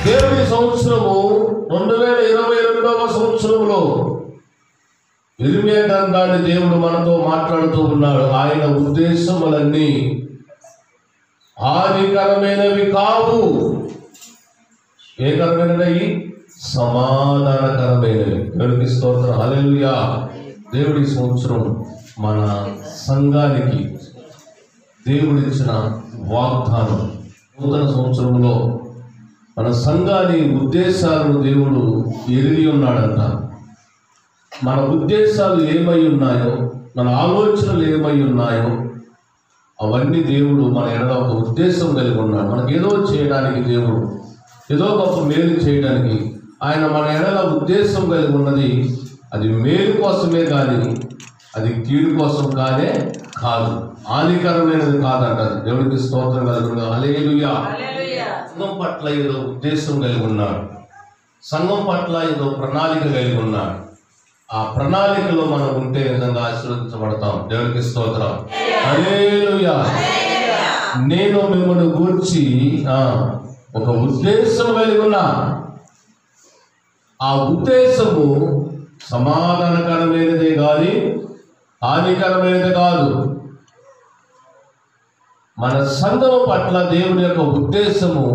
దేవుని సంవత్సరము 2022వ సంవత్సరంలో ఇర్మియా గ్రంథాన్ని దేవుడు మనతో మాట్లాడుతూ ఉన్నాడు. ఆయన ఉద్దేశములన్నీ హానికరమైనవి కావు. ఏ కరమైనవి? సమాధానకరమైనవి. దేవునికి స్తోత్రం, హల్లెలూయా. దేవుడి సంవత్సరం మన సంఘానికి దేవుడిచ్చిన వాగ్దానం. నూతన సంవత్సరంలో మన సంఘాన్ని ఉద్దేశాలను దేవుడు ఎరిగి ఉన్నాడంట. మన ఉద్దేశాలు ఏమై ఉన్నాయో, మన ఆలోచనలు ఏమై ఉన్నాయో అవన్నీ దేవుడు మన ఎడల ఒక ఉద్దేశం కలిగి ఉన్నాడు. మనకి ఏదో చేయడానికి, దేవుడు ఏదో గొప్ప మేలు చేయడానికి ఆయన మన ఎడల ఉద్దేశం కలిగి ఉన్నది. అది మేలు కోసమే కానీ అది కీడు కోసం కానే కాదు, హానికరమైనది కాదంట. దేవుడికి స్తోత్రం కలుగును, హల్లెలూయా. సంఘం పట్ల ఏదో ఉద్దేశం కలిగి ఉన్నాడు, సంఘం పట్ల ఏదో ప్రణాళిక కలిగి ఉన్నాడు. ఆ ప్రణాళికలో మనం ఉంటే విధంగా ఆశీర్వదించబడతాం. దేవుడికి స్తోత్రం, హల్లెలూయా. నేను మిమ్మల్ని గూర్చి ఒక ఉద్దేశం కలిగి ఉన్నా. ఆ ఉద్దేశము సమాధానకరమైనదే కానీ హానికరమైనది కాదు. మన సంఘం పట్ల దేవుని యొక్క ఉద్దేశము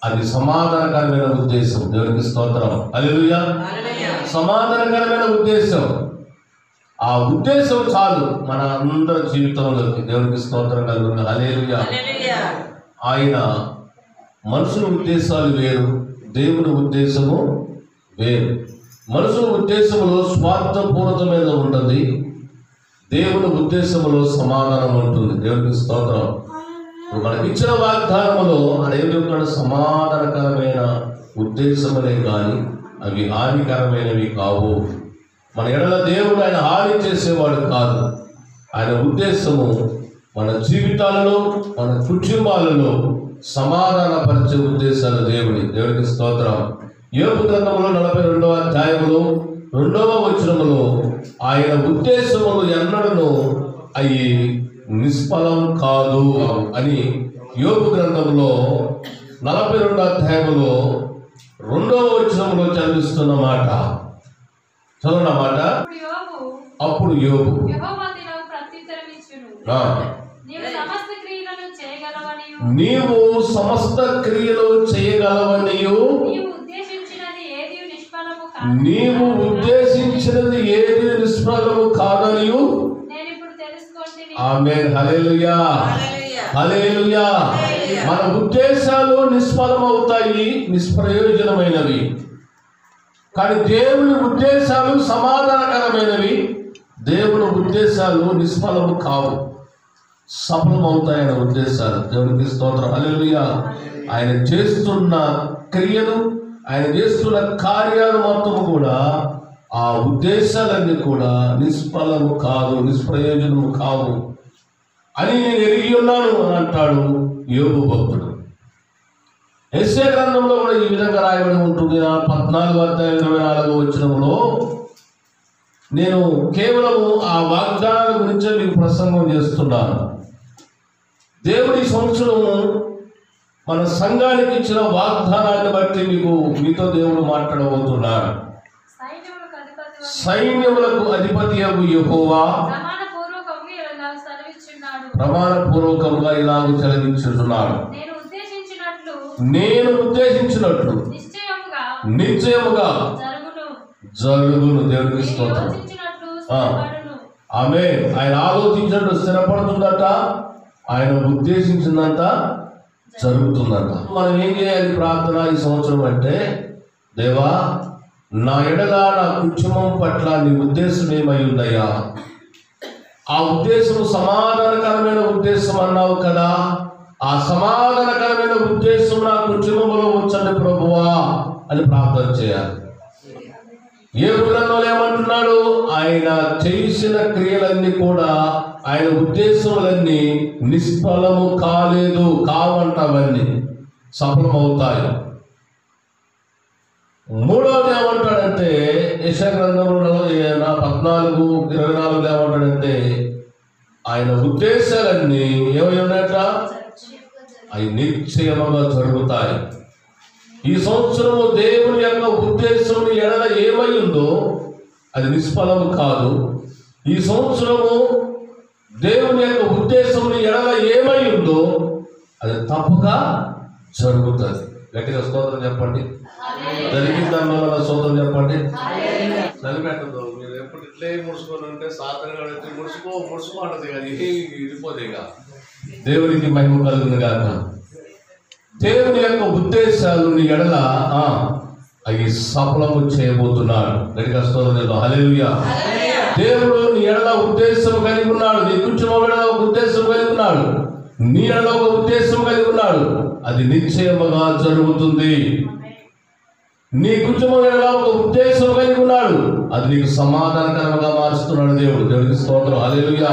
అది సమాధానకరమైన ఉద్దేశం. దేవునికి స్తోత్రం, హల్లెలూయా. సమాధానకరమైన ఉద్దేశం, ఆ ఉద్దేశం చాలు మన అందరి జీవితంలోకి. దేవునికి స్తోత్రం కలుగును, హల్లెలూయా. ఆయన మనుషుల ఉద్దేశాలు వేరు, దేవుని ఉద్దేశము వేరు. మనుషుల ఉద్దేశంలో స్వార్థపూరితమైన ఉంటుంది, దేవుని ఉద్దేశంలో సమాధానం ఉంటుంది. దేవునికి స్తోత్రం. మనకి ఇచ్చిన వాగ్దానములో ఆయన చెప్తున్నాడు, సమాధానకరమైన ఉద్దేశములే కానీ అవి హానికరమైనవి కావు. మన ఎడల దేవుడు ఆయన హాని చేసేవాడు కాదు. ఆయన ఉద్దేశము మన జీవితాలలో, మన కుటుంబాలలో సమాధానపరిచే ఉద్దేశాలు దేవుడికి స్తోత్రం. యోబు గ్రంథంలో 42వ అధ్యాయములో 2వ వచనములో ఆయన ఉద్దేశములు ఎన్నడూ అవి నిష్ఫలం కాదు అని యోబు గ్రంథంలో 42వ అధ్యాయములో 2వ వచనములో చదివిస్తున్న మాట. చదువున్న మాట. అప్పుడు యోబు నీవు సమస్త క్రియలు చేయగలవనియు నీవు ఉద్దేశించినది ఏది నిష్ఫలము కాదనియు. ఆమేన్, హల్లెలూయా, హల్లెలూయా. మన ఉద్దేశాలు నిష్ఫలమవుతాయి, నిష్ప్రయోజనమైనవి. కానీ దేవుని ఉద్దేశాలు సమాధానకరమైనవి. దేవుని ఉద్దేశాలు నిష్ఫలము కావు, సఫలమవుతాయి ఆయన ఉద్దేశాలు. దేవునికి స్తోత్రం, హల్లెలూయా. ఆయన చేస్తున్న క్రియలు, ఆయన చేస్తున్న కార్యాలు మొత్తం కూడా, ఆ ఉద్దేశాలన్నీ కూడా నిష్ఫలము కాదు, నిష్ప్రయోజనము కావు అని నేను ఎరిగి ఉన్నాను అని అంటాడు యోబు భక్తుడు. యెషయా గ్రంథంలో కూడా ఈ విధంగా రాయబడి ఉంటుంది. 14వ అధ్యాయం 24వ వచనంలో నేను కేవలము ఆ వాగ్దానాల గురించే మీకు ప్రసంగం చేస్తున్నాను. దేవుడి సంవత్సరము మన సంఘానికి ఇచ్చిన వాగ్దానాన్ని బట్టి మీతో దేవుడు మాట్లాడబోతున్నాడు. సైన్యములకు అధిపతి యెహోవా ప్రమాణపూర్వకంగా ఇలాగ చదివించున్నాడు, నేను ఉద్దేశించినట్లు నిశ్చయముగా జరుగును. దేవునికి స్తోత్రం, ఆమేన్. ఆయన ఆలోచించినట్టు స్థిరపడుతుందట, ఆయన ఉద్దేశించిందంట జరుగుతుందట. మనం ఏం చేయాలి ప్రార్థన ఈ సంవత్సరం అంటే, దేవా నా ఎడల నా కుటుంబం పట్ల నీ ఉద్దేశం ఏమై ఉందయ్యా? ఆ ఉద్దేశం సమాధానకరమైన ఉద్దేశం అన్నావు కదా, ఆ సమాధానకరమైన ఉద్దేశం నా కుటుంబంలో ఉంచండి ప్రభువా అని ప్రార్థన చేయాలి. ఏ గ్రంథంలో ఏమంటున్నాడు? ఆయన చేసిన క్రియలన్నీ కూడా, ఆయన ఉద్దేశములన్నీ నిష్ఫలము కావంట, అవన్నీ సఫలమవుతాయి. మూడవది ఏమంటాడంటే, యెషయా గ్రంథంలో 14:24 ఏమంటాడంటే, ఆయన ఉద్దేశాలన్నీ ఏమై ఉన్నట? అవి నిశ్చయముగా జరుగుతాయి. ఈ సంవత్సరము దేవుని యొక్క ఉద్దేశం ఎడల ఏమై ఉందో అది నిష్ఫలము కాదు. ఈ సంవత్సరము దేవుని యొక్క ఉద్దేశం ఎడల ఏమై ఉందో అది తప్పక జరుగుతుంది. గట్టిగా స్తోత్రం చెప్పండి. జరిగిన దానివల్ల స్తోత్రం చెప్పండి. చదిపెట్టదు. మీరు ఎప్పుడు ఇట్లే ముడుచుకొని ఉంటే సాధారణంగా ముడుచుకో అంటది కదా, ఇడిపోతే ఇక. దేవునికి మహిమ కలుగును గాక. దేవుని యొక్క ఉద్దేశాలు నీ ఎడల అవి సఫలము చేయబోతున్నాడు. గట్టిగా స్తోత్రం చెప్తాం. హల్లెలూయా. దేవుడు నీ ఎడల ఉద్దేశం కలిగి ఉన్నాడు. నీ కుటుంబం ఎడల ఒక ఉద్దేశం కలిగి ఉన్నాడు. నీ ఎడల ఒక ఉద్దేశం కలిగి ఉన్నాడు. అది నిశ్చయముగా జరుగుతుంది. నీ కుటుంబం ఎడల ఒక ఉద్దేశం కలిగి ఉన్నాడు. అది నీకు సమాధానకరంగా మారుస్తున్నాడు దేవుడు. దేవుడికి స్తోత్రం. హల్లెలూయా.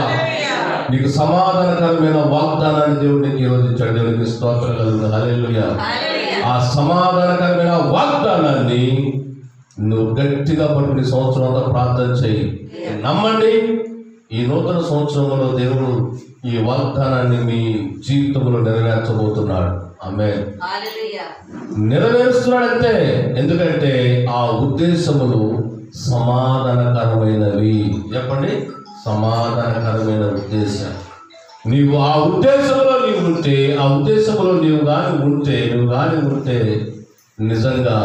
నీకు సమాధానకరమైన వాగ్దానాన్ని దేవుడు నీకు ఈరోజు ఇచ్చాడు. దేవుడికి స్తోత్రం కలుగుతుంది. హల్లెలూయా. ఆ సమాధానకరమైన వాగ్దానాన్ని నువ్వు గట్టిగా పట్టుకుని సంవత్సరం అంతా ప్రార్థన చేయి. నమ్మండి, ఈ నూతన సంవత్సరంలో దేవుడు ఈ వాగ్దానాన్ని మీ జీవితంలో నెరవేర్చబోతున్నాడు. ఆమేన్. నెరవేరుస్తున్నాడంటే ఎందుకంటే ఆ ఉద్దేశములు సమాధానకరమైనవి. చెప్పండి, సమాధానకరమైన ఉద్దేశం. నీవు ఆ ఉద్దేశంలో నీవు ఉంటే, ఆ ఉద్దేశంలో నీవు కానీ ఉంటే నిజంగా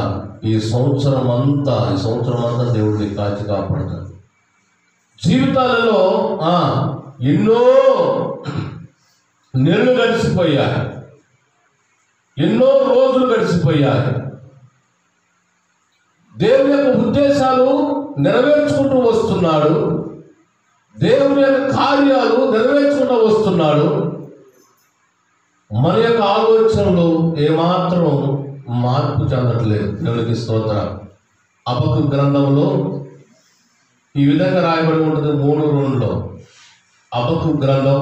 ఈ సంవత్సరం అంతా దేవుడిని కాచి కాపాడతాడు. జీవితాలలో ఎన్నో నెలలు గడిచిపోయాయి, ఎన్నో రోజులు గడిచిపోయాయి. దేవుని యొక్క ఉద్దేశాలు నెరవేర్చుకుంటూ వస్తున్నాడు. దేవుని యొక్క కార్యాలు నెరవేర్చుకుంటూ వస్తున్నాడు. మన యొక్క ఆలోచనలు ఏమాత్రం మార్పు చెందట్లేదు. దేవునికి స్తోత్రం. హబక్కూకు గ్రంథంలో ఈ విధంగా రాయబడి ఉంటుంది. 3:2 హబక్కూకు గ్రంథం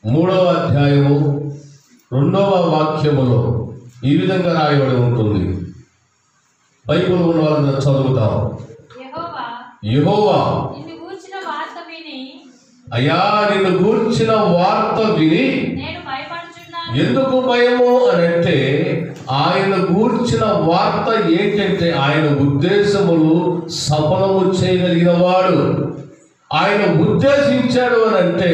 3వ అధ్యాయము 2వ వాక్యములో ఈ విధంగా రాయబడి ఉంటుంది. బైబిల్ ఉన్న వాళ్ళని చదువుతాం. యెహోవా అయ్యా, నిన్ను గూర్చిన వార్త విని ఎందుకు భయము అని అంటే, ఆయన గూర్చిన వార్త ఏంటంటే ఆయన ఉద్దేశములు సఫలము చేయగలిగిన వాడు. ఆయన ఉద్దేశించాడు అని అంటే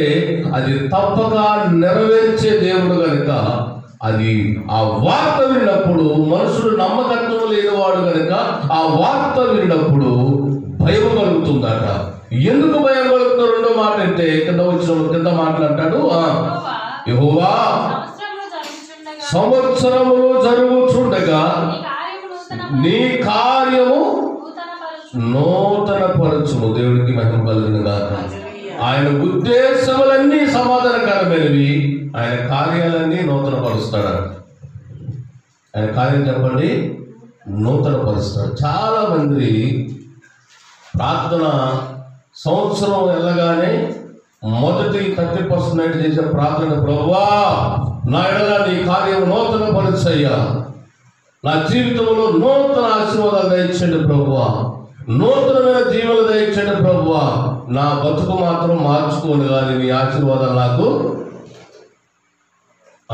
అది తప్పక నెరవేర్చే దేవుడు కనుక అది ఆ వార్త విన్నప్పుడు మనుషుడు నమ్మకత్వం లేనివాడు కనుక ఆ వార్త విన్నప్పుడు భయం కలుగుతుందట. ఎందుకు భయం కలుగుతుంది? రెండో మాట అంటే కింద మాట్లాడతాడు. యెహోవా సంవత్సరములు జరుగుచుండగా నీ కార్యము నూతన పరచుము. దేవుడికి మహిమ కలుగును గాక. ఆయన ఉద్దేశములన్నీ సమాధానకరమైనవి, ఆయన కార్యాలన్నీ నూతన పరుస్తాడు. ఆయన కార్యం చెప్పండి, నూతన పరుస్తాడు. చాలా మంది ప్రార్థన సంవత్సరం వెళ్ళగానే మొదటి 30% చేసే ప్రార్థన, ప్రభువా నా ఎడల నీ కార్యం నూతన పరుచయ్యా, నా జీవితంలో నూతన ఆశీర్వాదాలు దయచేయండి ప్రభువా, నూతనమైన జీవన దయచేయండి ప్రభువా, నా బతుకు మాత్రం మార్చుకోను కానీ నీ ఆశీర్వాదాలు నాకు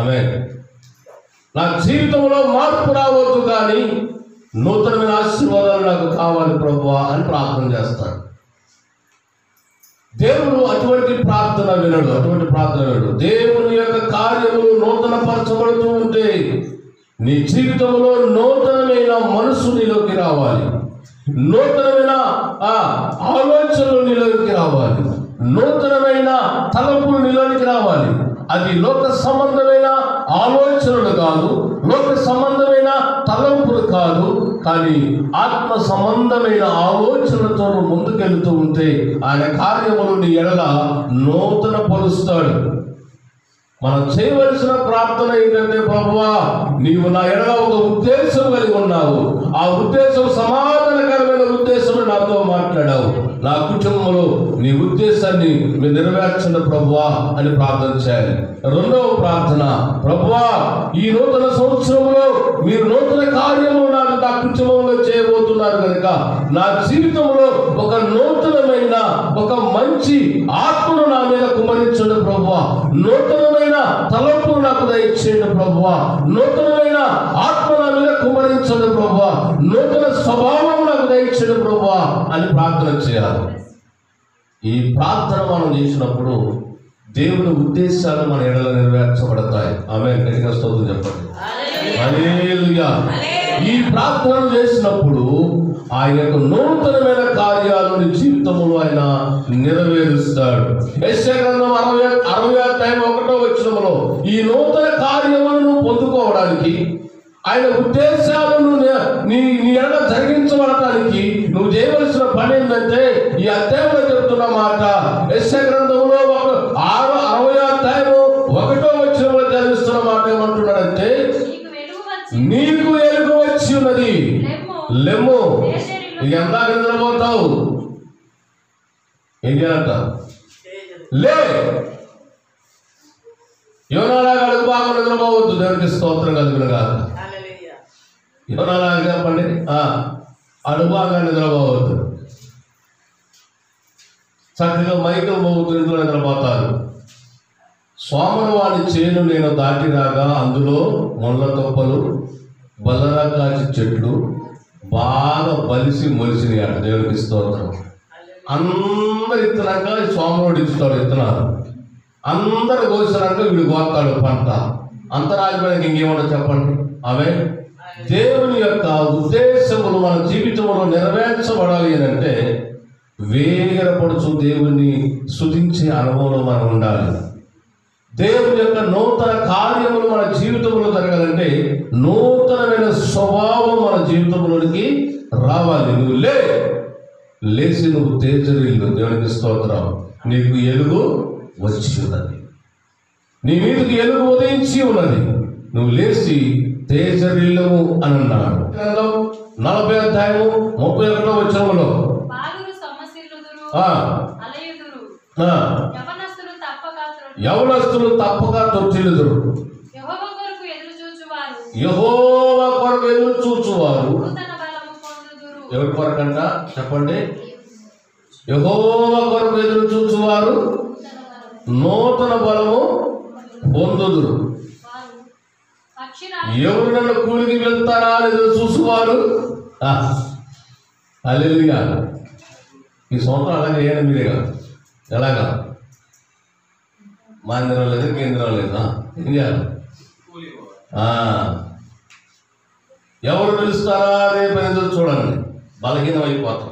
ఆమేన్, నా జీవితంలో మార్పు రావద్దు కానీ నూతనమైన ఆశీర్వాదాలు నాకు కావాలి ప్రభువా అని ప్రార్థన చేస్తాడు. దేవుడు అటువంటి ప్రార్థన వినడు. దేవుని యొక్క కార్యములు నూతన పరచబడుతూ ఉంటే నీ జీవితంలో నూతనమైన మనసు నీలోకి రావాలి, నూతనమైన ఆలోచనలు నీలోకి రావాలి, నూతనమైన తలంపులు నీలోకి రావాలి. అది లోక సంబంధమైన ఆలోచనలు కాదు, లోక సంబంధమైన తలంపులు కాదు, కానీ ఆత్మ సంబంధమైన ఆలోచనలతో ముందుకెళ్తూ ఉంటే ఆయన కార్యములు నీ ఎడల నూతన పరుస్తాడు. మనం చేయవలసిన ప్రార్థన ఏంటంటే, ప్రభువా నీవు నా ఎడల ఒక ఉద్దేశం కలిగి ఉన్నావు, ఆ ఉద్దేశం సమాధానకరమైన ఉద్దేశం నాతో మాట్లాడావు, నా కుటుంబంలో నీ ఉద్దేశాన్ని మీరు నెరవేర్చండి ప్రభువా అని ప్రార్థన చేయాలి. రెండవ ప్రార్థన, ప్రభువా ఈ నూతన సంవత్సరంలో మీరు నూతన కార్యము నా కుటుంబంలో చేయబోతున్నారు కనుక నా జీవితంలో ఒక నూతనమైన ఒక మంచి ఆత్మను నా మీద కుమరించండి ప్రభువా, నూతనమైన తలంపును నాకు దయచేయండి ప్రభువా, నూతనమైన ఆత్మ నా మీద కుమరించండి ప్రభువా, నూతన స్వభావం నాకు దయచేయండి ప్రభువా అని ప్రార్థన చేయాలి. ఈ ప్రార్థన మనం చేసినప్పుడు దేవుని ఉద్దేశాలు మన ఎడల నెరవేర్చబడతాయి. ఆమేన్. గట్టిగా స్తోత్రం చెప్పండి. హల్లెలూయా. ఈ ప్రార్థన చేసినప్పుడు ఆయన యొక్క నూతనమైన కార్యాలు నీ జీవితంలో ఆయన నెరవేరుస్తాడు. యెషయా గ్రంథం 60:1 ఈ నూతన కార్యములను పొందుకోవడానికి, ఆయన ఉద్దేశాలను నీ ఎడల జరిగించబడటానికి నువ్వు చేయవలసిన పని ఏంటంటే, ఈ అధ్యాయంలో చెప్తున్న మాట యెషయా గ్రంథంలో 60:1 జరిగిస్తున్న మాట ఏమంటున్నాడంటే, నీకు వెలుగు వచ్చి ఉన్నది, లెమ్ము. ఇక ఎంత నిద్రపోతావు? ఏం చేయాలంట? లే. యోనాలాగా అడుగు బాగా నిద్రపోవద్దు. దేవునికి స్తోత్రం కలుగునుగా. యోనాలాగా చెప్పండి, అడుగు బాగా నిద్రపోవద్దు. చక్కగా మైకులు మోగుతూ ఇంట్లో నిద్రపోతారు. సోమరు వాడి చేను నేను దాటి రాగా అందులో ముళ్ళ తొప్పలు, బలరాకాచి చెట్లు బాగా బలిసి మొలిసినాయి అట. దేవునికి స్తోత్రం. అందరు ఇత్తనాక సోమరుడు ఇస్తాడు ఇత్తనాలు. అందరు కోసినాక వీడు కోస్తాడు పంట. అంతరాజుపడికి ఇంకేమన్నా చెప్పండి. ఆమె దేవుని యొక్క ఉద్దేశములు మన జీవితంలో నెరవేర్చబడాలి అని అంటే వేగరపడుచు దేవుని స్తుతించే అనుభవంలో మనం ఉండాలి. దేవుని యొక్క నూతన కార్యములు మన జీవితంలో జరగాలంటే నూతనమైన స్వభావం మన జీవితంలోనికి రావాలి. నువ్వు లేచి నువ్వు తేజరిల్లు. దేవునికి స్తోత్రం. నీకు ఎలుగు వచ్చి ఉన్నది, నీ మీదకి ఎలుగు ఉదయించి ఉన్నది. నువ్వు లేచి తేజరిల్లుము అని అన్నాడు. 40:31 యవనస్తులు తప్పక తొట్టిల్లుదురు. యెహోవా కొరకు ఎదురు చూచువారు. ఎవరి కొరకంట చెప్పండి? యెహోవా కొరకు ఎదురు చూచువారు నూతన బలము పొందుదురు. ఎవరు నన్ను కూలికి వెళ్తారా అని ఎదురు చూసువారు. హల్లెలూయా. ఈ సంవత్సరం అలాగే చేయండి మీరేగా. ఎలాగా? మందిరం లేదు, కేంద్రం లేదా? ఏం చేయాలి? ఎవరు పిలుస్తారా రేపు ఎదురు చూడండి. బలహీనం అయిపోతాం.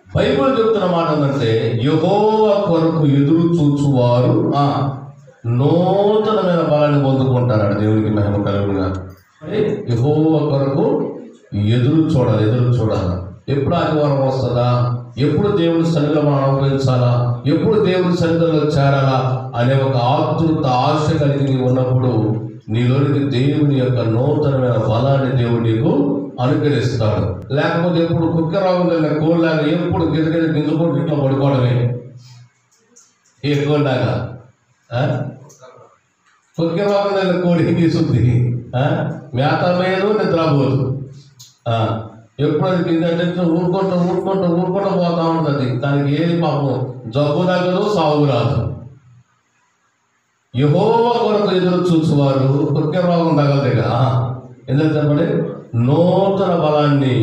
బైబిల్ చెప్తున్న మాట ఏంటంటే యెహోవా కొరకు ఎదురు చూచువారు నూతనమైన బలాన్ని పొందుకుంటారు. దేవునికి మహిమ కలుగునుగా. యెహోవా కొరకు ఎదురు చూడాలి. ఎప్పుడు ఆదివారం వస్తుందా, ఎప్పుడు దేవుని సన్నిధిలో మనం అనుభవించాలా, ఎప్పుడు దేవుని సన్నిధిలో చేరాలా అనే ఒక ఆతృత, ఆశ కలిగి ఉన్నప్పుడు నీలోనికి దేవుని యొక్క నూతనమైన బలాన్ని దేవుడు నీకు అనుగ్రహిస్తాడు. లేకపోతే ఎప్పుడు కుక్కరావు కోళ్ళలాగా ఎప్పుడు గిదగిద గింజుకుంటూ ఇట్లా పడుకోవడమే. ఏ కోళ్ళలాగా కుక్కరావు కోడి తీసుద్ది, మేత మేలు నిద్రపోదు. ఎప్పుడు అది కింద ఊరుకుంటూ పోతా ఉంటుంది. దానికి ఏది పాపం జబ్బు తగ్గదు, సాగు రాదు. యెహోవా కొరకు ఎదురు చూసేవారు కుక్క రోగం తగలదుగా. ఎందుకంటే చెప్పండి, నూతన బలాన్ని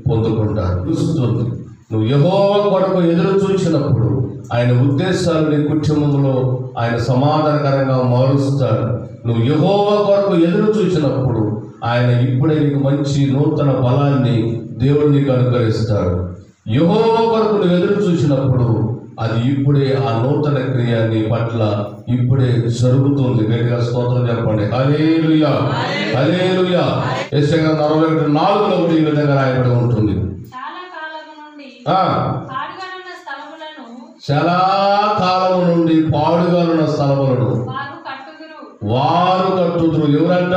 పొందుకుంటారు. చూస్తుంది. నువ్వు యెహోవా కొరకు ఎదురు చూసినప్పుడు ఆయన ఉద్దేశాలు నీ కుటుంబంలో ఆయన సమాధానకరంగా మారుస్తాడు. నువ్వు యెహోవా కొరకు ఎదురు చూసినప్పుడు ఆయన ఇప్పుడే నీకు మంచి నూతన బలాన్ని దేవుడు నీకు అనుగ్రహిస్తాడు. యెహోవా కొరకు నువ్వు ఎదురు చూసినప్పుడు అది ఇప్పుడే ఆ నూతన క్రియ నీ పట్ల ఇప్పుడే జరుగుతుంది. గట్టిగా స్తోత్రం చెప్పండి. హల్లెలూయా, హల్లెలూయా. యెషయా 41:4 కూడా ఈ విధంగా రాయబడి ఉంటుంది. చాలా కాలము నుండి పాడుగానున్న స్థలములను వారు కట్టుదురు. ఎవరంట?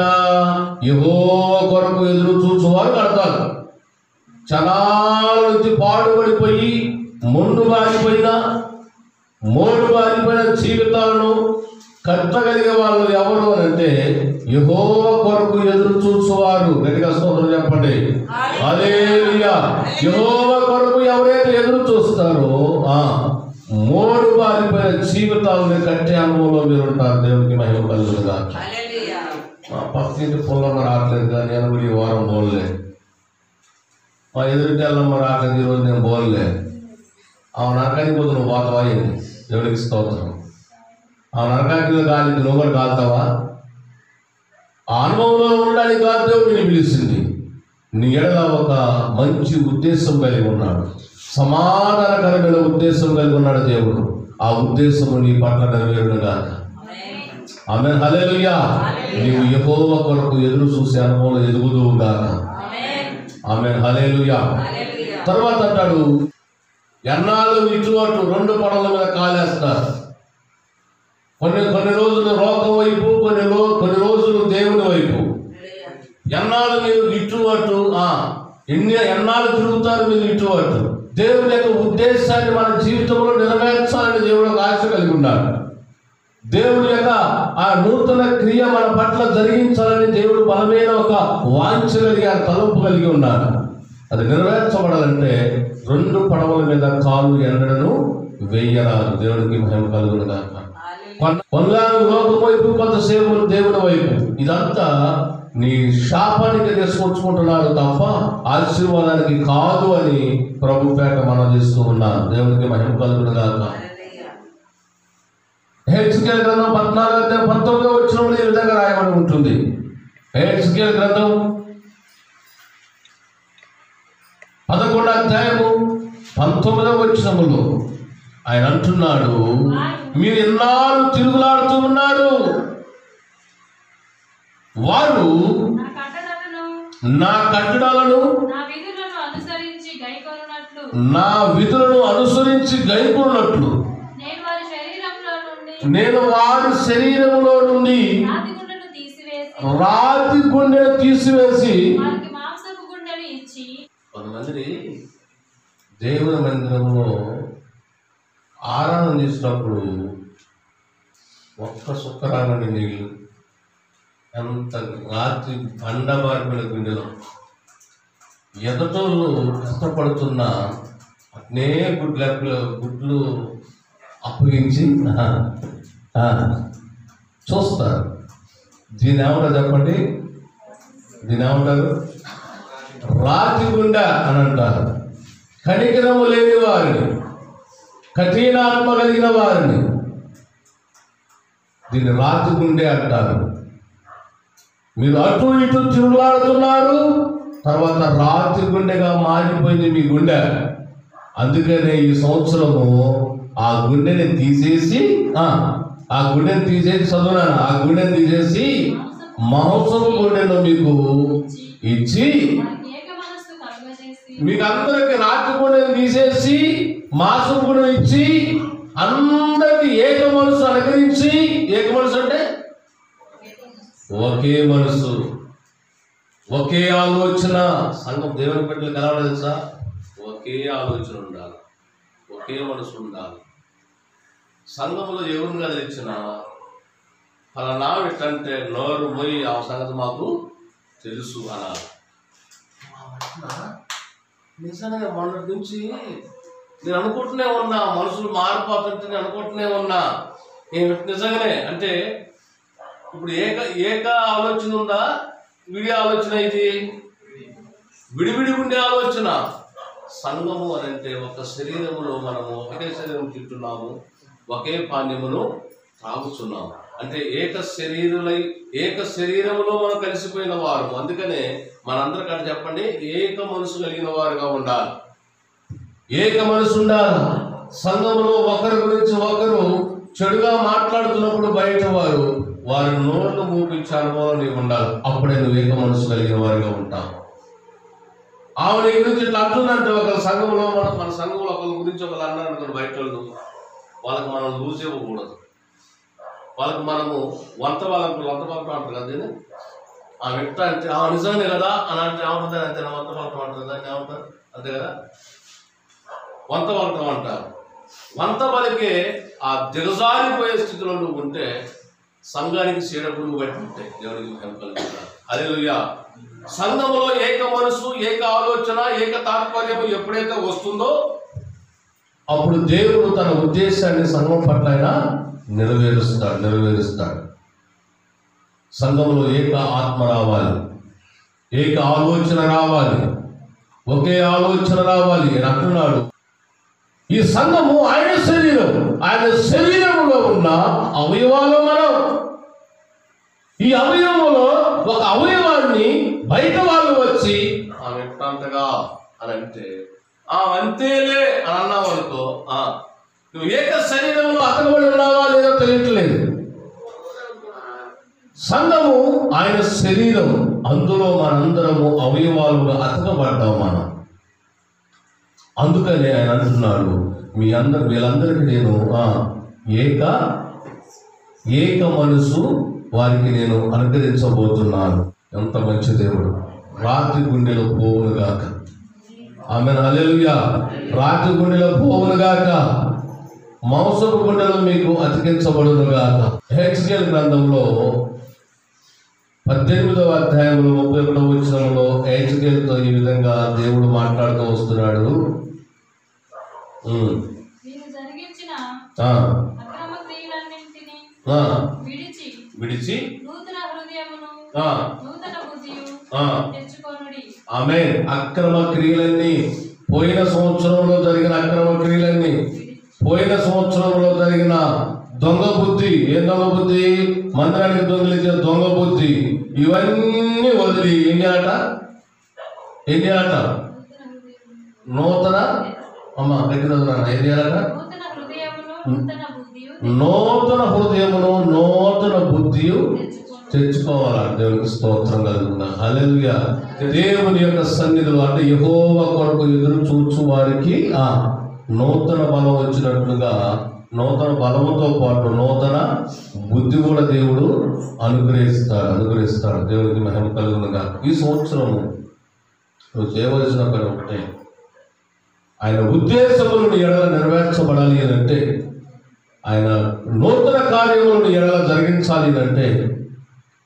యెహోవా కొరకు ఎదురు చూచువారు కడతారు. చలాల నుంచి పాడుపడిపోయి మొండు బారిపోయిన జీవితాలను కట్టగలిగే వాళ్ళు ఎవరు అని అంటే యెహోవా కొరకు ఎదురు చూచువారు. గట్టిగా స్తోత్రం చెప్పండి. హల్లెలూయా. యెహోవా కొరకు ఎవరైతే ఎదురు చూస్తారో మోడు బారిపోయిన జీవితాలను కట్టే అనుభవంలో మీరు ఉంటారు. దేవునికి మహిమ కలుగునుగా. మా పక్కింటి పుల్లమ్మ రావట్లేదు కానీ నేను కూడా ఈ వారం పోలే, మా ఎదురింటి అల్లమ్మ రావట్లేదు ఈరోజు నేను పోలే. ఆ నరకానికి పోతే నువ్వు పోతావా ఏంటి? దేవుడికి స్తోత్రం. ఆ నరకానికి గాలికి నువ్వు కూడా కాలుతావా? ఆ అనుభవంలో ఉండడానికి కాదు దేవుడు నేను పిలిచింది. నీ ఎడల ఒక మంచి ఉద్దేశం కలిగి ఉన్నాడు, సమాధానకరమైన ఉద్దేశం కలిగి ఉన్నాడు దేవుడు. ఆ ఉద్దేశము నీ పట్ల నెరవేరును గాక. ఆమేన్, హల్లెలూయా. నీవు యెహోవా కొరకు ఎదురు చూసే అనుభవంలో ఎదుగుదువు గాక. ఆమేన్, హల్లెలూయా. తర్వాత అంటాడు, ఎన్నాళ్ళు ఇటు అటు రెండు పడవల మీద కాలేస్తారు. కొన్ని రోజులు లోకం వైపు, కొన్ని రోజులు దేవుని వైపు. ఎన్నాళ్ళు మీరు ఇటు అటు, ఎన్నాళ్ళు తిరుగుతారు మీరు ఇటు అటు. దేవుని యొక్క ఉద్దేశాన్ని మన జీవితంలో నెరవేర్చాలని దేవుడు ఒక ఆశ కలిగి ఉన్నాడు. దేవుని యొక్క ఆ నూతన క్రియ మన పట్ల జరిగించాలని దేవుడు బలమైన ఒక వాంఛ కలిగి, ఆ తలంపు కలిగి ఉన్నాడు. అది నెరవేర్చబడాలంటే రెండు పడవల మీద కాలు ఎన్నడను వేయరాదు. దేవుడికి మహిమ కలుగును గాక. కొన్నాళ్ళు లోకం వైపు, కొంతసేపు దేవుని వైపు. ఇదంతా నీ శాపానికి తీసుకొచ్చుకుంటున్నాడు తప్ప ఆశీర్వాదానికి కాదు అని ప్రభు పేట మనం చేస్తూ ఉన్నాం. దేవునికి మహిమ కలుగును గాక. హెచ్కేల్ గ్రంథం 14-19 వచ్చినప్పుడు ఈ విధంగా రాయబడి ఉంటుంది. హెచ్కేల్ గ్రంథం 11-19 వచనములో ఆయన అంటున్నాడు, మీరు ఎన్నాళ్ళు తిరుగులాడుతూ ఉన్నారు, వారు నా కట్టడలను నా విధులను అనుసరించి గైకొనున్నట్లు నేను వారి శరీరంలో నుండి రాతి గుండెను తీసివేసి. కొంతమంది దేవుని మందిరంలో ఆరాధన చేసినప్పుడు ఒక్క సుక్కరానండి నీళ్ళు, ఎంత రాత్రి బండబారిన గుండెలో ఎదటోళ్ళు కష్టపడుతున్నా అట్నే గుడ్లు అప్పగించి చూస్తారు. దీని ఏమంటారు చెప్పండి? దీని ఏమంటారు? రాతి గుండె అని అంటారు. కనికరము లేని వారిని, కఠినాత్మ కలిగిన వారిని దీన్ని రాతి గుండె అంటారు. మీరు అటు ఇటు తిరుగులాడుతున్నారు, తర్వాత రాతి గుండెగా మారిపోయింది మీ గుండె. అందుకనే ఈ సంవత్సరము ఆ గుండెని తీసేసి చదువునాను, ఆ గుండెని తీసేసి మాంసపు గుండెను మీకు ఇచ్చి, మీకు అందరికి రాతి గుండెని తీసేసి మాంసపు గుండెను ఇచ్చి అందరికి ఏక మనసు అనుగ్రహించి. ఏక మనసు అంటే ఒకే మనసు, ఒకే ఆలోచన. సంఘం దేవుని బిడ్డలకు ఎలా తెలుసా? ఒకే ఆలోచన ఉండాలి, ఒకే మనసు ఉండాలి. సంఘంలో ఎవరిని కదిలించిన ఫలానా ఎట్లంటే నోరు పోయి ఆ సంగతి మాకు తెలుసు అనాలి. నిజంగా మొన్నటి నుంచి నేను అనుకుంటూనే ఉన్నా, మనుషులు మారిపోతుంటే నేను అనుకుంటూనే ఉన్నా. నిజంగానే అంటే ఇప్పుడు ఏక ఆలోచన ఉందా, విడి ఆలోచన? ఇది విడివిడి ఉండే ఆలోచన. సంఘము అని అంటే ఒక శరీరములో మనము ఒకే శరీరం తింటున్నాము, ఒకే పానీయమును తాగుతున్నాము. అంటే ఏక శరీరములో మనం కలిసిపోయిన వారు. అందుకనే మనందరికీ చెప్పండి, ఏక మనసు కలిగిన వారుగా ఉండాలి, ఏక మనసు ఉండాలి. సంఘములో ఒకరి గురించి ఒకరు చెడుగా మాట్లాడుతున్నప్పుడు బయట వారి నోళ్ళు మూపించే అనుభవం నీకు ఉండాలి. అప్పుడే నువ్వు ఏక మనసు కలిగిన వారిగా ఉంటావు. ఆమె నీ గురించి ఇట్లా అంటుందంటే, ఒక సంఘంలో మన సంఘంలో ఒకరి గురించి ఒకరు అన్నారనుకోండి, బయట వాళ్ళకి మనం లూజ్ ఇవ్వకూడదు. వాళ్ళకి మనము వంత పలకం అంటారు కదా. ఆమె ఎట్లా అంటే నిజమే కదా అని అంటే ఏమంటుంది? అంతే వంత పలకం అంటారు, దాన్ని ఏమంటారు? అంతే కదా, వంత పలకం అంటారు. వంత పలికే ఆ దిగజారిపోయే స్థితిలో నువ్వు ఉంటే సంఘానికి చీడ పురుగు పెట్టి ఉంటాయి. దేవుడికి కలుగుతారు. హల్లెలూయా. సంఘములో ఏక మనసు, ఏక ఆలోచన, ఏక తాత్పర్యము ఎప్పుడైతే వస్తుందో అప్పుడు దేవుడు తన ఉద్దేశాన్ని సంఘం పట్ల నెరవేరుస్తాడు. సంఘంలో ఏక ఆత్మ రావాలి, ఏక ఆలోచన రావాలి, ఒకే ఆలోచన రావాలి అని అంటున్నాడు. ఈ సంఘము ఆయన శరీరం, ఆయన శరీరంలో ఉన్న అవయవాలు మనం. ఈ అవయవంలో ఒక అవయవాన్ని బయట వాళ్ళు వచ్చి ఆమె ఎట్లాంటగా అని అంటే అంతేలే అని అన్నావు అనుకో, నువ్వు ఏక శరీరంలో అతకబడి ఉన్నావా లేదో తెలియట్లేదు. సంఘము ఆయన శరీరం, అందులో మనందరము అవయవాలుగా అతకబడ్డాం మనం. అందుకని ఆయన అంటున్నాడు, వీళ్ళందరికీ నేను ఏక మనసు వారికి నేను అనుగ్రహించబోతున్నాను. ఎంత మంచి దేవుడు. రాత్రి గుండెలో పోవును గాక. ఆమేన్, హల్లెలూయా. రాత్రి గుండెలో పోవును గాక, మాంసపు గుండెలో మీకు అతికించబడును గాక. హెచ్కేల్ గ్రంథంలో 18వ అధ్యాయంలో 31వ వచనంలో హెచ్కేల్తో ఈ విధంగా దేవుడు మాట్లాడుతూ వస్తున్నాడు. విడిచి ఆమేన్. అక్రమ క్రియలన్నీ, పోయిన సంవత్సరంలో జరిగిన అక్రమ క్రియలన్నీ, పోయిన సంవత్సరంలో జరిగిన దొంగ బుద్ధి, ఏ దొంగ బుద్ధి? మందిరానికి దొంగిలించే దొంగ బుద్ధి, ఇవన్నీ వదిలి ఏం చేయాలట? నూతన ఏం చేయాలట? నూతన హృదయమును నూతన బుద్ధి తెచ్చుకోవాలంటే దేవునికి స్తోత్రం కలుగుతున్నా. హల్లెలూయా. దేవుని యొక్క సన్నిధిలో అంటే యెహోవా కొరకు ఎదురు చూచు వారికి నూతన బలం వచ్చినట్లుగా, నూతన బలముతో పాటు నూతన బుద్ధి కూడా దేవుడు అనుగ్రహిస్తాడు. దేవునికి మహిమ కలుగునుగా. ఈ సంవత్సరము నువ్వు చేయవలసిన పని ఒకటే, ఆయన ఉద్దేశములను ఎడల నెరవేర్చబడాలి అని అంటే, ఆయన నూతన కార్యములను ఎడల జరిగించాలి అంటే,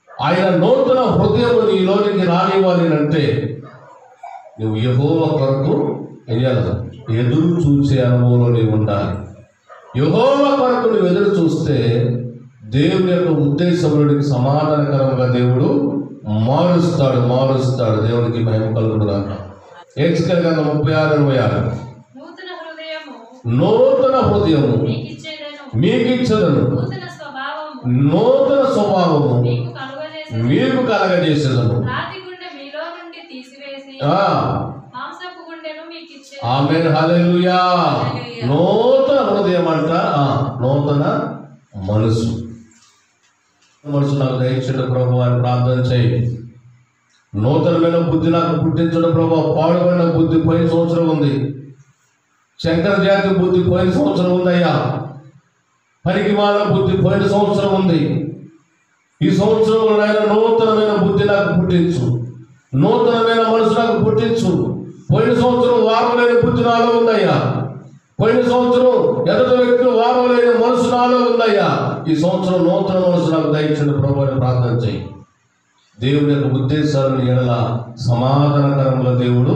ఆయన నూతన హృదయము నీలోనికి రానివ్వాలి అంటే, నువ్వు యెహోవా కొరకు ఎదురు చూసే అనుభవంలో నీవు ఉండాలి. యెహోవా కొరకు నువ్వు ఎదురు చూస్తే దేవుని యొక్క ఉద్దేశములకి సమాధానకరంగా దేవుడు మారుస్తాడు. దేవునికి మహిమ కలుగునుగాక. హెచ్కేల్ గ్రంథం 36:26 నూతన హృదయము మీకు ఇచ్చేదను, నూతన స్వభావము మీకు కలగజేసేదను. ఆమేన్, హల్లెలూయా. నూతన హృదయం అంట, నూతన మనసు నాకు దయచేయండి ప్రభు అని ప్రార్థన చేయి. నూతనమైన బుద్ధి నాకు పుట్టించడం ప్రభు. పాడుబడిన బుద్ధి పోయిన సంవత్సరం ఉంది, శంకర జాతి బుద్ధి పోయిన సంవత్సరం ఉందయ్యా, పనికిమాల బుద్ధి పోయిన సంవత్సరం ఉంది. ఈ సంవత్సరంలో నాయన నూతనమైన బుద్ధి నాకు పుట్టించు, నూతనమైన మనసు నాకు పుట్టించు. పోయిన సంవత్సరం వారం లేని బుద్ధి నాలో ఉందయ్యా, పోయిన సంవత్సరం ఎదుటి వ్యక్తులు వారం లేని మనసు నాలో ఉందయ్యా. ఈ సంవత్సరం నూతన మనసు నాకు దయచేయండి ప్రభు అని ప్రార్థన చేయి. దేవుని యొక్క ఉద్దేశాలను ఎడల సమాధానకరంగా దేవుడు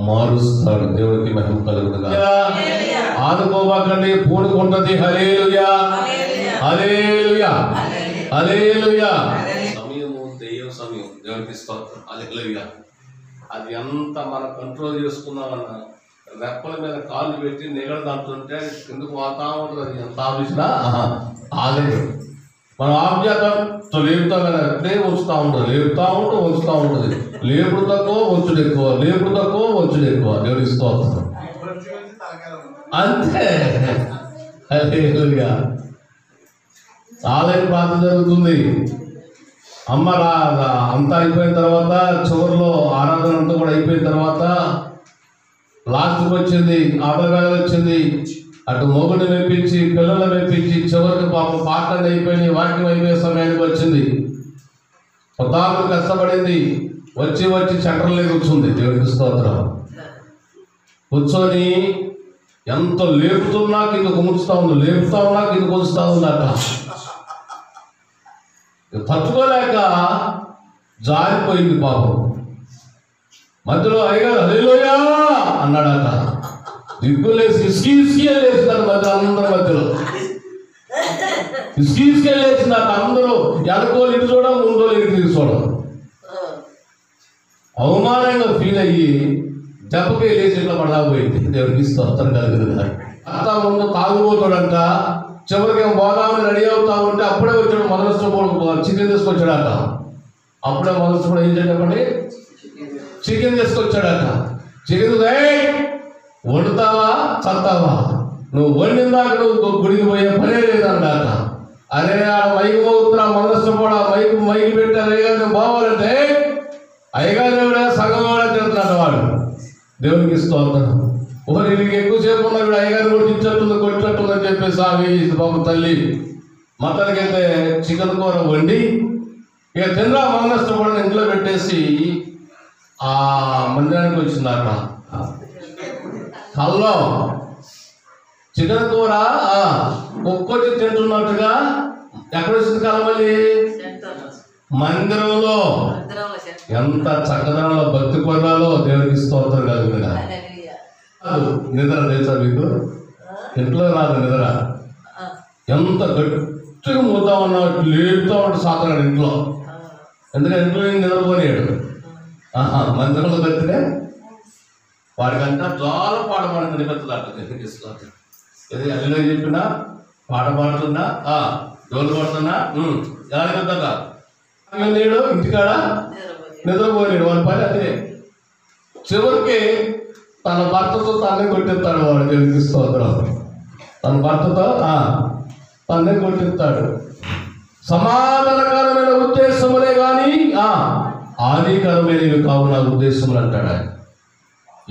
మారుస్తాడు. దేవునికి మహిమ కలుగునుగా. ఆనుకోవాకండి, పూనుకుంటది. హల్లెలూయా, హల్లెలూయా, హల్లెలూయా. సమయము దెయ్యం సమయం. దేవునికి స్తోత్రం. హల్లెలూయా. అది ఎంత మనం కంట్రోల్ చేసుకున్నామన్నా, రెప్పల మీద కాళ్ళు పెట్టి నిగడదంటుంటే కిందకు పోతా ఉంటుంది. అది ఎంత ఆలోచన ఆగదు. మనం ఆఫ్ చేద్దాం, లేపుతాం కదా, అట్లే ఉంచుతూ ఉంటుంది. లేపుతూ ఉంటుంది. లేపుడు తక్కువ, వచ్చుడు ఎక్కువ, లేపుడు తక్కువ, వచ్చుడు ఎక్కువ. దేవుడికి స్తోత్రం. అంతే. హల్లెలూయా. ఆలయం ప్రార్థన జరుగుతుంది. అమ్మ అంతా అయిపోయిన తర్వాత, చివరిలో ఆరాధన అంతా కూడా అయిపోయిన తర్వాత లాస్ట్కి వచ్చింది, ఆపలవేళ వచ్చింది. అటు మొగుడిని మెప్పించి, పిల్లలు మెప్పించి, చివరికి పాపం పాటలు అయిపోయినాయి, వాక్యం అయిపోయే సమయానికి వచ్చింది. పొద్దాకు కష్టపడింది, వచ్చి సెంటర్లో కూర్చుంది. దేవుడికి స్తోత్రం. కూర్చొని ఎంత లేపుతున్నా కిందకు ఉంచుతా ఉంది, లేపుతా ఉన్నా కిందకు ఉంచుతా ఉందట. తట్టుకోలేక జారిపోయింది పాపం. మధ్యలో అయ్యగారు హల్లెలూయా అన్నాడట. దిగ్గులేసి ఇసుకి లేస్తాడు మధ్య అందరి మధ్యలో. తీసుకెళ్ళేసి నాకు అందరూ ఎడకోలు ఇటు చూడడం, ముందు ఇటు తిరిగి చూడడం, అవమానంగా ఫీల్ అయ్యి దెబ్బకి లేచి ఇట్లా పడలేకపోయింది. దేవుడికి స్తోత్రం కలుగుతుంది. అంత ముందు తాగుబోతాడంట, చివరికి పోదామని రెడీ అవుతా ఉంటే అప్పుడే వచ్చాడు మొదలష్టం చికెన్ తీసుకొచ్చాడట. అప్పుడే మొదలష్టం ఏం చెప్పండి, చికెన్ తీసుకొచ్చాడట. చికెన్ వండుతావా చల్తావా, నువ్వు వండిందాక నువ్వు గుడికి పోయే పనే లేదన్నాక. అరే ఆ మైకి పోతున్నా మొదలష్టం కూడా మైకి పెట్టారు అయ్యగారు బావాలంటే అయ్యగారు దేవుడా సగం కూడా తిడుతున్నాడు వాడు. దేవునికి స్తోత్రం. నీకు ఎక్కువసేపు ఉన్నా కూడా అయ్యగారు కొట్టినట్టుందని చెప్పేసి ఆమె బాబు తల్లి మొత్తానికైతే చికెన్ కూర వండి ఇక తిన్నా మొదలష్టపడిన ఇంట్లో పెట్టేసి ఆ మందిరానికి వచ్చిందట. కల్లో చికెన్ కూర ఒక్కొచ్చి తింటున్నట్టుగా ఎక్కడ వచ్చింది కాలం మళ్ళీ మందిరంలో. ఎంత చక్కదనంలో భక్తి కొర్రాలో దేవునికి స్తోత్రం కలుగుతుందా. నిద్ర తెలుసా మీకు? ఇంట్లో రాదు నిద్ర. ఎంత గట్టిగా మూతా ఉన్నట్టు లేపుతా ఉంటాడు సాతనాడు ఇంట్లో. ఎందుకంటే ఇంట్లో నిద్రపోయాడు. మందిరంలో కట్టినే వాడికంతా చాలా పాట పాడుతుంది పెద్దలు. ఇది అల్లిలో చెప్పినా పాట పాడుతున్నా డోలు పడుతున్నా ఎలా పెద్దగా లేడు, ఇంటికాడ నిద్రపోయాడు. వాడి పని అదే. చివరికి తన భర్తతో తన్నే కొట్టిస్తాడు వాడు. దేవునికి స్తోత్రం. తన భర్తతో తన్నే కొట్టిస్తాడు. సమాధానకరమైన ఉద్దేశములే కానీ హానికరమైనవి కావు నా ఉద్దేశములు అంటాడు ఆయన.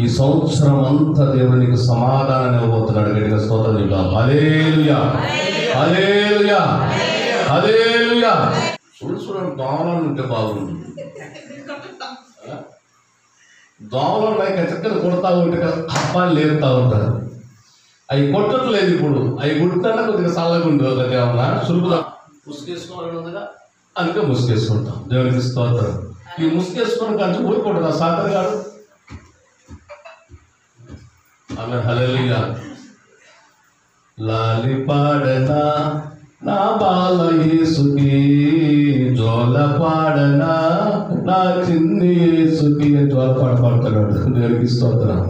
ఈ సంవత్సరం అంతా దేవునికి సమాధానం ఇవ్వబోతున్నాడు. గట్టిగా స్తోత్రం చెప్తాం. హల్లెలూయా, హల్లెలూయా, హల్లెలూయా. చూడండి దోమలు ఉంటే బాగుంది. దోమలు చక్కని కొడతా ఉంటే అప్పాలు లేపుతా ఉంటారు. అవి కొట్టట్లేదు ఇప్పుడు. అవి కొట్టినా కొద్దిగా చల్లగా ఉండదు. ఏమన్నా సులుపుగా ముసుగేసుకోవాలని ఉందిగా, అందుకే ముసుగేసుకుంటాం. దేవునికి స్తోత్రం. ఈ ముసుగేసుకొని కంచి ఊరుకుంటుంది ఆ సాతర్ గారు. ఆమె హల్లెలూయా. లాలి పాడనా నా బాల యేసుకి, జోల పాడనా నా చిన్ని యేసుకి. జోల పాడతాడు. దేవునికి స్తోత్రం.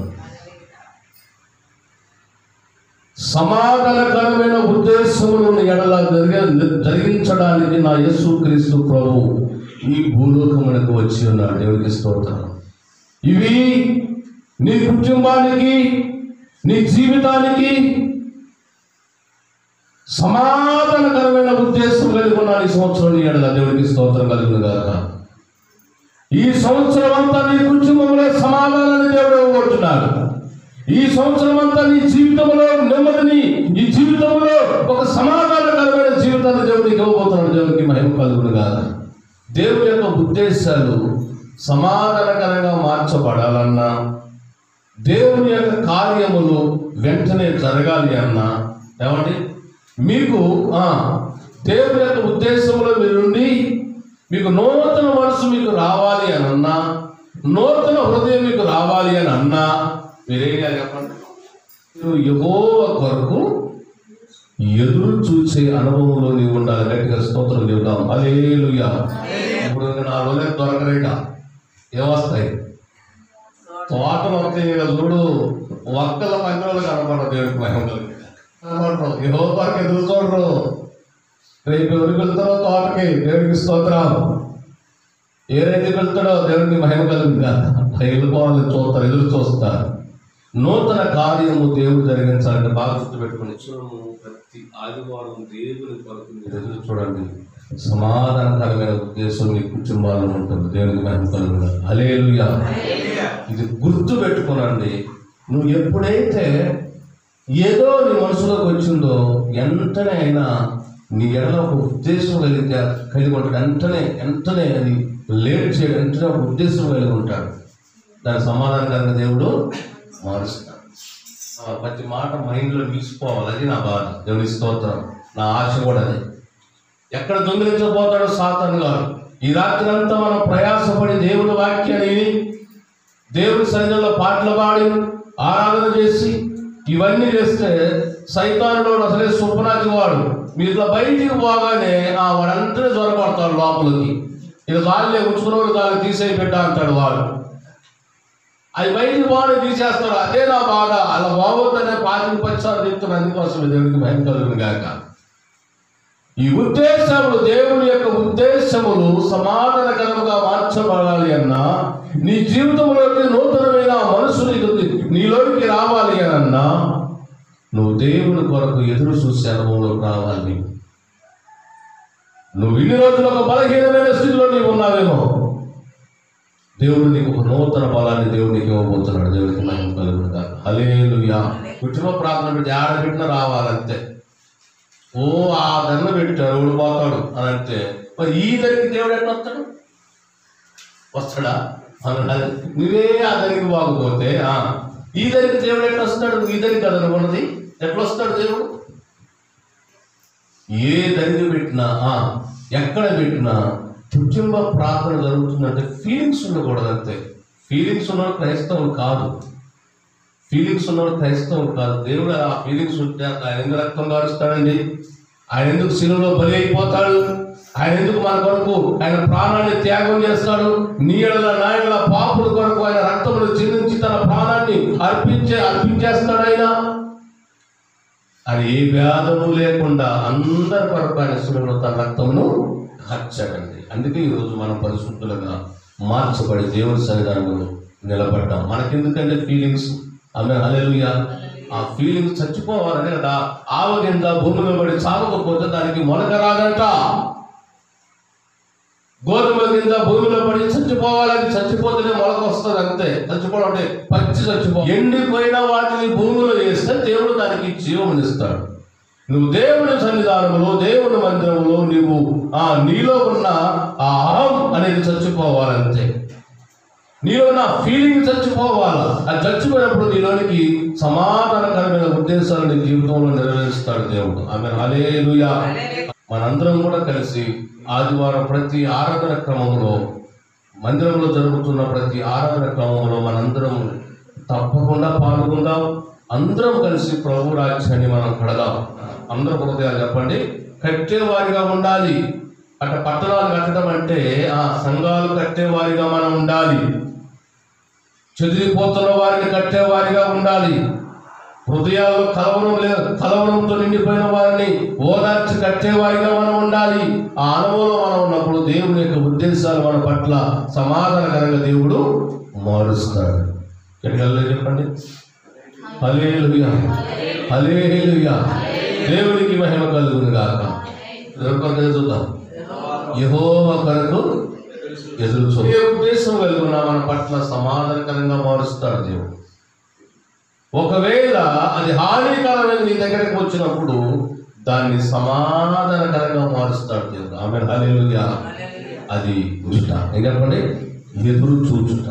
సమాధానకరమైన ఉద్దేశములను ఎడల జరిగించడానికి నా యేసుక్రీస్తు ప్రభు ఈ భూలోకమునకు వచ్చి ఉన్నాడు. దేవునికి స్తోత్రం. ఇవి నీ కుటుంబానికి, నీ జీవితానికి సమాధానకరమైన ఉద్దేశం కలిగి ఉన్నాడు ఈ సంవత్సరం. నీ ఎడల దేవునికి స్తోత్రం కలుగును గాక. ఈ సంవత్సరం అంతా నీ కుటుంబంలో సమాధానాన్ని దేవుడు ఇవ్వబోతున్నాడు. ఈ సంవత్సరం అంతా నీ జీవితంలో నెమ్మదిని, ఈ జీవితంలో ఒక సమాధానకరమైన జీవితాన్ని దేవుడికి ఇవ్వబోతున్నాడు. దేవునికి మహిమ కలుగును గాక. దేవుని యొక్క ఉద్దేశాలు సమాధానకరంగా మార్చబడాలన్నా, దేవుని యొక్క కార్యములు వెంటనే జరగాలి అన్నా, ఏమండి మీకు దేవుని యొక్క ఉద్దేశంలో మీరుండి మీకు నూతన మనసు మీకు రావాలి అని అన్నా, నూతన హృదయం మీకు రావాలి అని అన్నా మీరేం చెప్పండి, యెహోవా కొరకు ఎదురు చూసే అనుభవంలో నీవు ఉండాలి. గట్టిగా స్తోత్రం చెబుతాం. హల్లెలూయా. ఇప్పుడు నా రోజులు దొరకరేక ఏమొస్తాయి? తోటలు వస్తాయి కదా చూడు, ఒక్కల పంటలు కనపడరు. దేవుడికి మహిమ కనపడరు. యెహోవా కొరకు ఎదురు చూడరు. రేపు ఎవరికి వెళ్తారో తోటకి, దేవుడికి స్తోత్రం. ఏ రైతు వెళ్తాడో దేవుడికి మహిమ కలుగుతుందా? వెళ్ళిపోవాలని చూస్తారు, ఎదురు చూస్తారు. నూతన కార్యము దేవుడు జరిగించాలంటే బాగా గుర్తుపెట్టుకుని ప్రతి ఆదివారం దేవుని కొరకు మీరు ఎదురు చూడండి. సమాధానకరమైన ఉద్దేశం మీ కుటుంబాల్లో ఉంటుంది. దేవునికి మహిమ కలుగుతుంది. హల్లెలూయా. ఇది గుర్తు పెట్టుకోనండి. నువ్వు ఎప్పుడైతే ఏదో నీ మనసులోకి వచ్చిందో వెంటనే అయినా నీ ఎడల ఒక ఉద్దేశం కలిగి ఉంటాడు. వెంటనే అది లేట్ చేయడం, వెంటనే ఒక ఉద్దేశం కలిగి ఉంటాడు. దాని సమాధానకరంగా దేవుడు మారుస్తాడు. ప్రతి మాట మైండ్లో నిలిచిపోవాలి. అది నా బాధ. దేవుని స్తోత్రం. నా ఆశ కూడా అదే. ఎక్కడ దొంగిలించబోతాడో సాతాను గారు. ఈ రాత్రి అంతా మనం ప్రయాసపడి దేవుని వాక్యాన్ని విని, దేవుని సన్నిధిలో పాటలు పాడి ఆరాధన చేసి ఇవన్నీ చేస్తే సైతానుడు అసలే సుప్పనాజు వాడు. మీరు ఇట్లా బయటికి పోగానే వాడంతనే జ్వరపడతాడు లోపలికి. ఇక గాలిలో ఉంచుకున్నవాడు గాలి తీసేయి పెట్ట అంటాడు వాడు. అది బయటికి పోవడం తీసేస్తారు. అదే నా బాధ. అలా బాగోద్దనే 25 సార్లు చెప్తున్నాను. అందుకోసం దేవుడికి భయం కలుగును గాక. ఈ ఉద్దేశములు, దేవుని యొక్క ఉద్దేశములు సమాధానకరంగా మార్చబడాలి అన్నా, నీ జీవితంలోకి నూతనమైన మనసు నీలోకి రావాలి అన్నా, నువ్వు దేవుని కొరకు ఎదురు చూసే అనుభవంలోకి రావాలి. నువ్వు ఇన్ని రోజులు ఒక బలహీనమైన స్థితిలో నీవు ఉన్నావేమో, దేవుడు నీకు ఒక నూతన బలాన్ని దేవుడికి ఇవ్వబోతున్నాడు. దేవుడికి మహిమ కలుగును గాక. హల్లెలూయా. కుటుంబ ప్రార్థన పెట్టి ఆడబెట్టిన రావాలంతే. ఆ దండ పెట్టాడు ఊడిపోతాడు అని అంటే, మరి ఈ దగ్గరికి దేవుడు ఎట్లా వస్తాడు? వస్తాడా? నువ్వే ఆ దగ్గరికి బాగుపోతే ఈ దగ్గరికి దేవుడు ఎట్లా వస్తాడు? నువ్వు ఈ దగ్గరికి కదా ఉన్నది, ఎట్లా వస్తాడు దేవుడు? ఏ దగ్గర పెట్టినా, ఎక్కడ పెట్టినా కుటుంబ ప్రార్థన జరుగుతుందంటే ఫీలింగ్స్ ఉండకూడదు అంతే. ఫీలింగ్స్ ఉన్నవాడు క్రైస్తవులు కాదు. ఫీలింగ్స్ ఉన్నవాడు క్రైస్తవులు కాదు. దేవుడు ఆ ఫీలింగ్స్ ఉంటే ఆయన ఎందుకు రక్తం కారుస్తాడండి? ఆయన ఎందుకు శిలువలో బలి అయిపోతాడు? ఆయన ఎందుకు మన కొరకు ఆయన ప్రాణాన్ని త్యాగం చేస్తాడు? నీడల నాయకుల పాపుల కొరకు ఆయన రక్తములు చిందించి తన ప్రాణాన్ని అర్పించేస్తాడు. ఆయన ఏ భేదము లేకుండా అందరి కొరకు ఆయన శిలువలో తన రక్తమును కార్చాడండి. అందుకే ఈరోజు మనం పరిశుద్ధులుగా మార్చబడి దేవుని సన్నిధానంలో నిలబడ్డాం. మనకెందుకంటే ఫీలింగ్స్. ఆమె హల్లెలూయా. ఆ ఫీలింగ్స్ చచ్చిపోవాలని కదా. ఆవ కింద భూమిలో పడి సాగకపోతే దానికి మొలక రాదంట. గోధుమ కింద భూమిలో పడి చచ్చిపోవాలని, చచ్చిపోతేనే మొలక వస్తుంది అంతే. చచ్చిపోవడం అంటే పచ్చి ఎండిపోయిన వాటిని భూమిలో వేస్తే దేవుడు దానికి జీవమునిస్తాడు. నువ్వు దేవుని సన్నిధానంలో, దేవుని మందిరంలో నువ్వు నీలో ఉన్న ఆ అహం అనేది చచ్చిపోవాలంతే. నీలో ఉన్న ఫీలింగ్ చచ్చిపోవాలి. అది చచ్చిపోయినప్పుడు నీలోనికి సమాధానకరమైన ఉద్దేశాలు నీ జీవితంలో నెరవేరుస్తాడు దేవుడు. ఆమె హల్లెలూయా. మనందరం కూడా కలిసి ఆదివారం ప్రతి ఆరాధన క్రమంలో, మందిరంలో జరుగుతున్న ప్రతి ఆరాధన క్రమంలో మనందరం తప్పకుండా పాల్గొందాం. అందరం కలిసి ప్రభు రాజ్యాన్ని మనం కడదాం. అందరూ హృదయాలు చెప్పండి. కట్టేవారిగా ఉండాలి. పట్టణాలు కట్టడం అంటే సంఘాలు కట్టేవారిగా మనం ఉండాలి. చెదిరిపోతున్న వారిని కట్టేవారిగా ఉండాలి. హృదయాల్లో కలవరంతో నిండిపోయిన వారిని ఓదార్చి కట్టేవారిగా మనం ఉండాలి. ఆ అనుభవంలో మనం ఉన్నప్పుడు దేవుని యొక్క ఉద్దేశాలు మన పట్ల సమాధానకరంగా దేవుడు మారుస్తాడు. చెప్పండి. హల్లెలూయా, హల్లెలూయా. దేవునికి మహిమ కలుగును గాక. చూద్దాం. యెహోవా కొరకు ఎదురు చూడు. ఏ ఉద్దేశం కలిగిన మన పట్ల సమాధానకరంగా మారుస్తాడు దేవుడు. ఒకవేళ అది హానికరమైన నీ దగ్గరికి వచ్చినప్పుడు దాన్ని సమాధానకరంగా మారుస్తాడు దేవుడు. ఆమె హల్లెలూయా. అది చూచుట. ఏం చెప్పండి? ఎదురు చూచుట.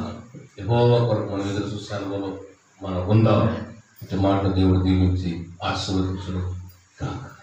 యెహోవా కొరకు మనం ఎదురు చూసే అనుభవం మనం ఉందాం. ఇటు మాట దేవుడు దీవించి ఆశీర్వదించును కాక.